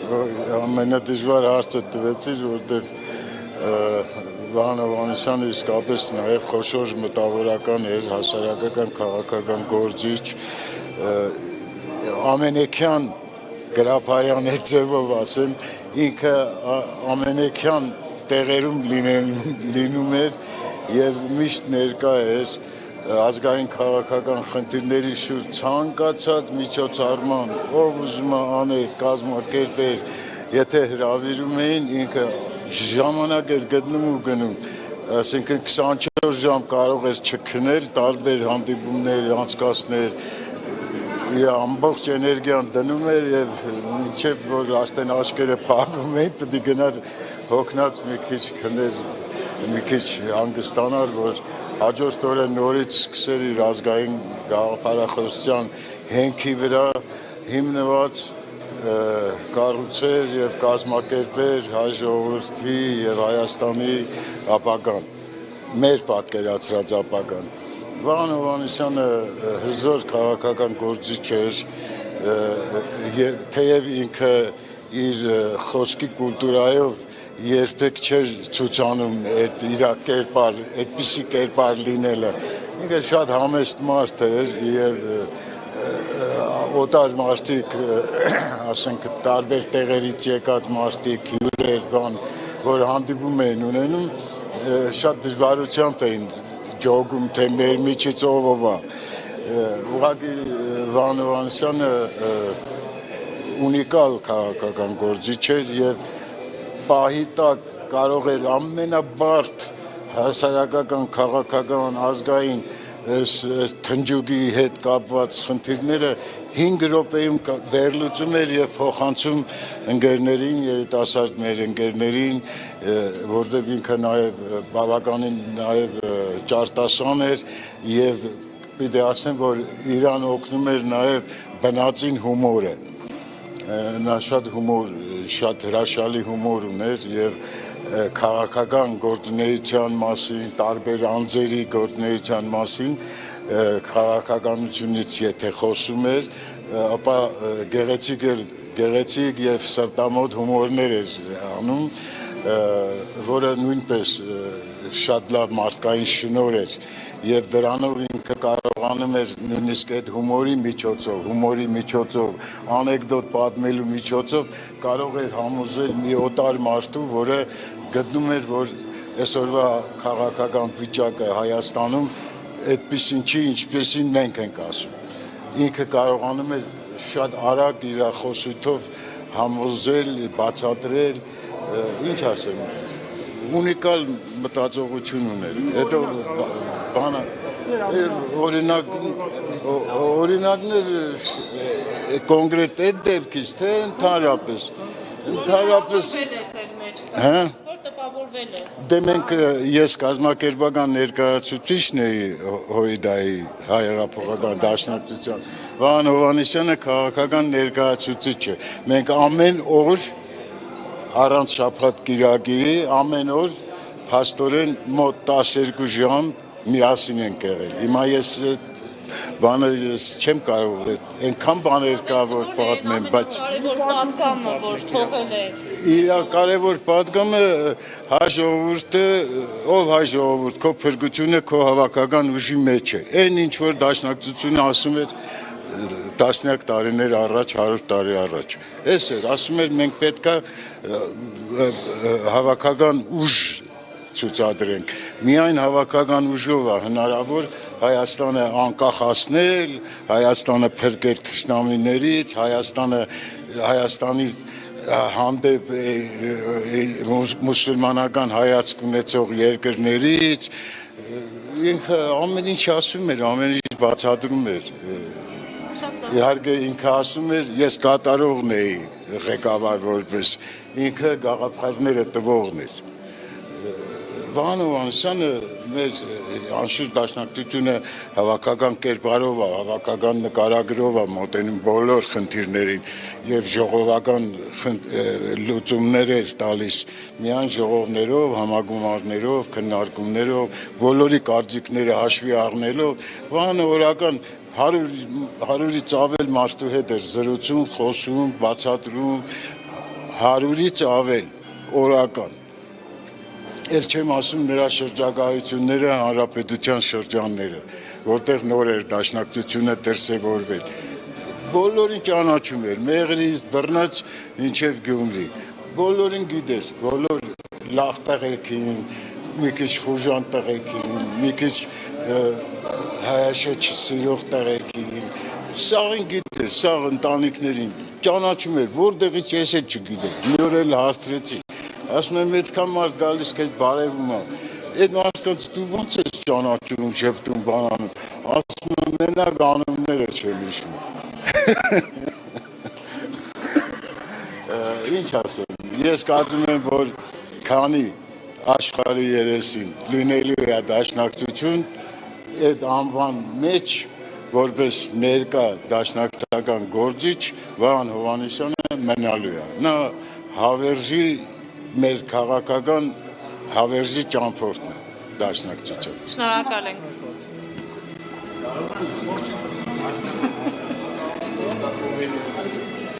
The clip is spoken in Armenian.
ամենադժվար հարցը տվեցիր, որտեվ Վահան Հովհաննիսյանը իսկապես նաև խոշոր մտավորական էր, հասարակական քաղաքական գործիչ, ամենեքյան գրաբարյան այդ ձևով ասեմ, ինքը ամենեքյան տեղերում լինում էր եւ միշտ ներկա էր ազգային քաղաքական խնդիրների շուրջ ցանկացած միջոցառման, ով ուզում է աներ, կազմակերպեր, եթե հրավիրում էին, ինքը ժամանակ էր գտնում ու գնում, այսինքն 24 ժամ կարող էր չքնել, տարբեր հանդիպումներ անցկացնել, իր ամբողջ էներգիան դնում էր եւ մինչեւ որ արդեն աչքերը փակվում էին, պետք է գնար հոգնած մի քիչ քներ, մի քիչ հանգստանար, որ հաջորդ օրը նորից սկսեր իր ազգային գաղափարախոսության հենքի վրա հիմնված կառուցեր եւ կազմակերպեր հայ ժողովրդի եւ Հայաստանի ապագան, մեր պատկերացրած ապագան։ Վահան Հովհաննիսյանը հզոր քաղաքական գործիչ էր, թեև ինքը իր խոսքի կուլտուրայով երբեք չէր ցուցանում այդ իր կերպար, այդպիսի կերպար լինելը։ Ինքը շատ համեստ մարդ էր եւ օտար մարդիկ, ասենք տարբեր տեղերից եկած մարդիկ, հյուրեր, բան, որ հանդիպում էին ունենում, շատ դժվարությամբ էին ջոգում, թե մեր միջից ով է։ Ուղղակի Վահան Հովհաննիսյանը ունիկալ քաղաքական գործիչ էր եւ պահի տակ կարող էր ամենաբարդ հասարակական, քաղաքական, ազգային թնջուկի հետ կապված խնդիրները 5 րոպեում վերլուծում էր եւ փոխանցում ընկերներին, երիտասարդ մեր ընկերներին, որտեղ ինքը նաեւ բավականին նաեւ ճարտասան էր եւ պիտի ասեմ, որ իրան օգնում էր նաեւ բնածին հումորը։ Նա շատ հրաշալի հումոր ուներ եւ քաղաքական գործունեության մասին, տարբեր անձերի գործունեության մասին, քաղաքականությունից եթե խոսում էր, ապա գեղեցիկ եւ սրտամոտ հումորներ էր անում, որը նույնպես շատ լավ մարդկային շնորհ էր եւ դրանով ինքը կարողանում էր նույնիսկ այդ հումորի միջոցով, անեկդոտ պատմելու միջոցով կարող էր համոզել մի օտար մարդու, որը գտնում էր, որ այսօրվա քաղաքական վիճակը Հայաստանում այդպեսին չի, ինչպեսին մենք ենք ասում։ Ինքը կարողանում էր շատ արագ իր խոսույթով համոզել, բացատրել, ինչ ասեմ, ունիկալ մտածողություն ուներ։ Հետո բանը օրինակներ կոնկրետ այդ դեպքից, թե ընդհանրապես Դե մենք ես կազմակերպական ներկայացուցիչն էի ՀՅԴ-ի Հայ հեղափոխական դաշնակցության, Վահան Հովհաննիսյանը քաղաքական ներկայացուցիչ է։ Մենք ամեն օր առանց շաբաթ կիրակի, ամեն օր փաստորեն մոտ 12 ժամ միասին ենք եղել։ Հիմա ես բանը չեմ կարող, այնքան բաներ կա, որ պատմեմ, բայց կարևոր պատգամը, որ թողել է։ Իր կարևոր պատգամը հայ ժողովուրդը, ով հայ ժողովուրդ, քո փրկությունը քո հավաքական ուժի մեջ է։ Այն ինչ որ դաշնակցությունը ասում էր տասնյակ տարիներ առաջ, 100 տարի առաջ։ Էս էր, ասում էր մենք պետք է հավաքական ուժ ցուցադրենք։ Միայն հավաքական ուժով է հնարավոր Հայաստանը անկախացնել, Հայաստանը փրկել թշնամիներից, Հայաստանի հանդեպ մուսուլմանական հայացք ունեցող երկրներից, ինքը ամեն ինչ ասում էր, ամեն ինչ բացատրում էր։ Իհարկե ինքը ասում էր, ես կատարողն էի ղեկավար որպես, ինքը գաղափարները տվողն էր։ Վահան Հովհաննիսյանը մեր անշուշտ դաշնակցությունը հավաքական կերպարով, հավաքական նկարագրով է մոտենում բոլոր խնդիրներին եւ ժողովական լուծումներ էր տալիս միայն ժողովներով, համագումարներով, քննարկումներով, բոլորի կարծիքները հաշվի առնելով, Վահանը օրական 100-ից ավել մարդու հետ էր զրուցում, խոսում, բացատրում, 100-ից ավել օրական։ Էլ չեմ ասում նրա շրջագայությունները, հանրապետության շրջանները, որտեղ նոր էր դաշնակցությունը դրսևորվել։ Բոլորին ճանաչում էր, Մեղրից, Բռնաց, մինչև Գյումրի։ Բոլորին գիտեր, բոլոր լավ տղեկին, մի քիչ խուժան տղեկին, մի քիչ հայաշը չսիրող տղեկին, սաղին գիտեր, սաղ ընտանիքներին, ճանաչում էր, որտեղից ես էլ չգիտեմ, մի օր էլ հարցրեցի, ասում եմ, այդքան մարդ գալիս քեզ բարևում է, այդ մարդկանց դու ոնց ես ճանաչում, շեփտում, բանանում, ասում եմ, մենակ անունները չեմ հիշում։ Ինչ ասեմ, ես կարծում եմ, որ քանի աշխարհի երեսին լինելու է դաշնակցություն, այդ անվան մեջ որպես ներկա դաշնակցական գործիչ Վահան Հովհաննիսյանը մնալու է։ Նա հավերժի մեր քաղաքական հավերժի ճամփորդն է դաշնակցության։ Շնորհակալ ենք։